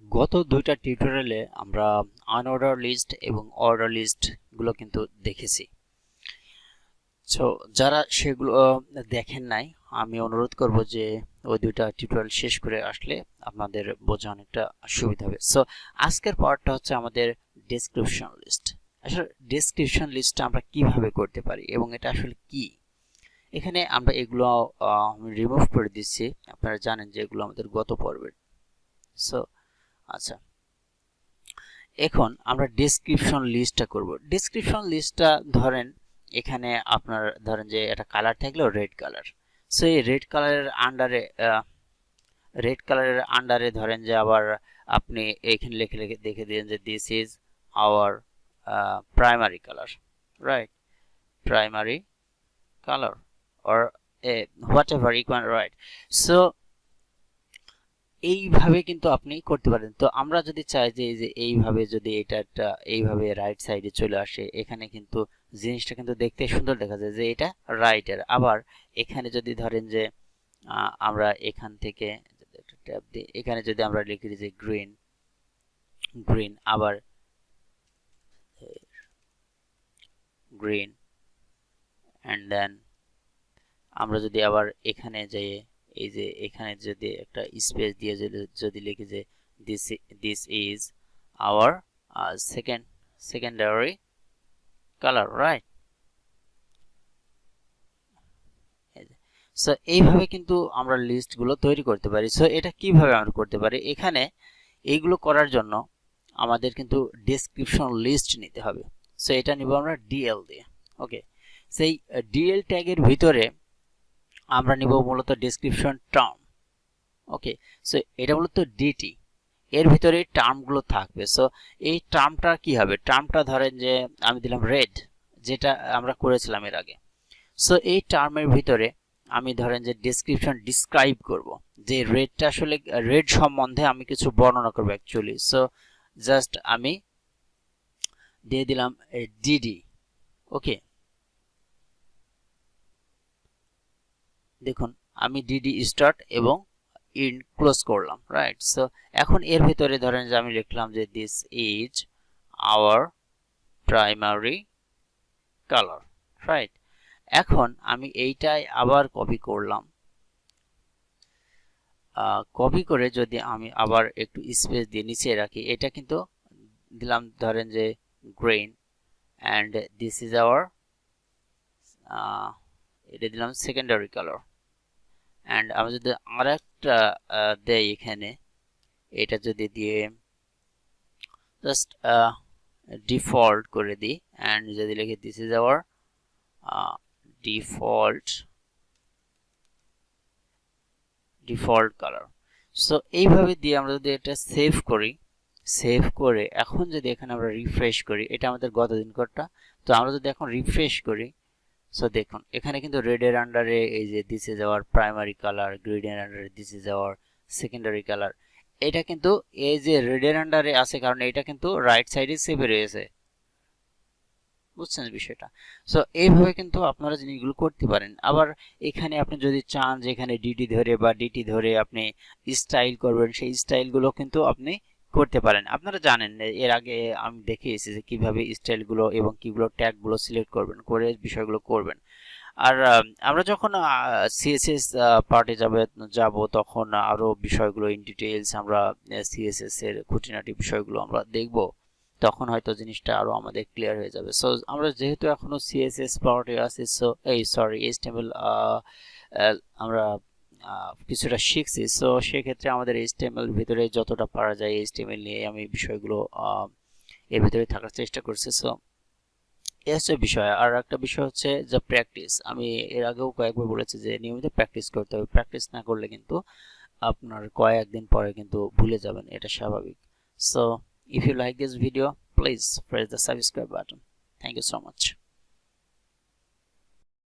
গত দুইটা টিউটোরিয়ালে আমরা আনঅর্ডার লিস্ট এবং অর্ডার লিস্ট গুলো কিন্তু দেখেছি। সো যারা সেগুলো দেখেন নাই, আমি অনুরোধ করব যে ওই দুইটা টিউটোরিয়াল শেষ করে আসলে আপনাদের বোঝা অনেকটা সুবিধা হবে। সো আজকের পার্টটা হচ্ছে আমাদের ডেসক্রিপশন লিস্ট। আসলে ডেসক্রিপশন লিস্টটা আমরা কিভাবে করতে পারি এবং এটা আসলে কি। এখানে আমরা এগুলো রিমুভ করে দিচ্ছি। আপনারা জানেন যে এগুলো আমাদের গত পর্বের। সো আচ্ছা, এখন আমরা ডেসক্রিপশন লিস্টটা করব। ডেসক্রিপশন লিস্টটা ধরেন এখানে আপনার ধরেন যে একটা কালার থাকলো রেড কালার। সো এই রেড কালারের আন্ডারে ধরেন যে আবার আপনি এখানে লিখে লিখে দেখে দিন যে this is hour primary colour, right? Primary colour or whatever you can write. So এইভাবে কিন্তু আপনি করতে পারেন। তো আমরা যদি চাই যে এই যে এইভাবে যদি এটা একটা এইভাবে রাইট সাইডে চলে আসে, এখানে কিন্তু জিনিসটা কিন্তু দেখতে সুন্দর দেখা যায় যে এটা রাইটের। আবার এখানে যদি ধরেন যে আমরা এখান থেকে একটা ট্যাব দিই, এখানে যদি আমরা লিখি যে গ্রিন আবার গ্রিন এন্ড দেন আমরা যদি আবার এখানে যাই, এই যে এখানে যদি একটা স্পেস দিয়ে যদি লিখি যে this is hour secondary colour, right? So এইভাবে কিন্তু আমরা লিস্ট গুলো তৈরি করতে পারি। সো এটা কিভাবে আমরা করতে পারি, এখানে এইগুলো করার জন্য আমাদের কিন্তু ডেসক্রিপশন লিস্ট নিতে হবে। সো এটা নিব আমরা ডিএল দিয়ে। ওকে, সেই ডিএল ট্যাগের ভিতরে আমরা নিব মূলত ডেসক্রিপশন টার্ম। ওকে, সো এটা মূলত ডিটি, এর ভিতরে টার্মগুলো থাকবে। সো এই টার্মটা কি হবে, টার্মটা ধরেন যে আমি দিলাম রেড, যেটা আমরা করেছিলাম এর আগে। সো এই টার্মের ভিতরে আমি ধরেন যে ডেসক্রিপশন ডিসক্রাইব করব, যে রেডটা আসলে রেড সম্বন্ধে আমি কিছু বর্ণনা করব অ্যাকচুয়ালি। সো জাস্ট আমি দিয়ে দিলাম ডিডি। ওকে, দেখুন আমি ডিডি স্টার্ট এবং ইন ক্লোজ করলাম, রাইট? সো এখন এর ভিতরে ধরেন যে আমি লিখলাম যে this is hour primary colour, right? এখন আমি এইটাই আবার কপি করলাম। কপি করে যদি আমি আবার একটু স্পেস দিয়ে নিচে রাখি, এটা কিন্তু দিলাম ধরেন যে green and this is our এটা দিলাম সেকেন্ডারি কালার। এন্ড আমি যদি আরেকটা দেই এখানে, এটা যদি দিয়ে জাস্ট ডিফল্ট করে দিই এন্ড যদি লিখি this is hour default colour. So এইভাবে দিয়ে আমরা যদি এটা সেভ করি, সেভ করে এখন যদি এখানে আমরা রিফ্রেশ করি, এটা আমাদের গত দিনকারটা। তো আমরা যদি এখন রিফ্রেশ করি, সো দেখুন এখানে কিন্তু রেড এর আন্ডারে এই যে this is hour primary colour, green এর আন্ডারে this is hour secondary colour. এটা কিন্তু এই যে রেড এর আন্ডারে আছে কারণ এটা কিন্তু রাইট সাইডে সেভ রয়েছে, বুঝছেন বিষয়টা? সো এইভাবে কিন্তু আপনারা জিনিসগুলো করতে পারেন। আবার এখানে আপনি যদি চান যে এখানে ডিটি ধরে বা ডিটি ধরে আপনি স্টাইল করবেন, সেই স্টাইলগুলো কিন্তু আপনি করতে পারেন। আপনারা জানেন এর আগে আমি দেখিয়েছি যে কিভাবে স্টাইলগুলো এবং কিগুলো ট্যাগগুলো সিলেক্ট করবেন, করে বিষয়গুলো করবেন। আর আমরা যখন সিএসএস পার্টে যাব তখন আরো বিষয়গুলো ইন ডিটেইলস আমরা সিএসএস এর খুঁটিনাটি বিষয়গুলো আমরা দেখব, তখন হয়তো জিনিসটা আরো আমাদের ক্লিয়ার হয়ে যাবে। সো আমরা যেহেতু এখনো সিএসএস পার্টে আছি, সো এইচটিএমএল আমরা কিছুটা শিখছি। সো সেক্ষেত্রে আমাদের এইচটিএমএল ভিতরে যতটা পারা যায় এইচটিএমএল নিয়ে আমি বিষয়গুলো এর ভিতরে থাকার চেষ্টা করছি। সো এই হচ্ছে বিষয়। আর একটা বিষয় হচ্ছে যে প্র্যাকটিস। আমি এর আগেও কয়েকবার বলেছি যে নিয়মিত প্র্যাকটিস করতে হবে। প্র্যাকটিস না করলে কিন্তু আপনার কয়েকদিন পরে কিন্তু ভুলে যাবেন, এটা স্বাভাবিক। So if you like this video, please press the subscribe button. Thank you so much.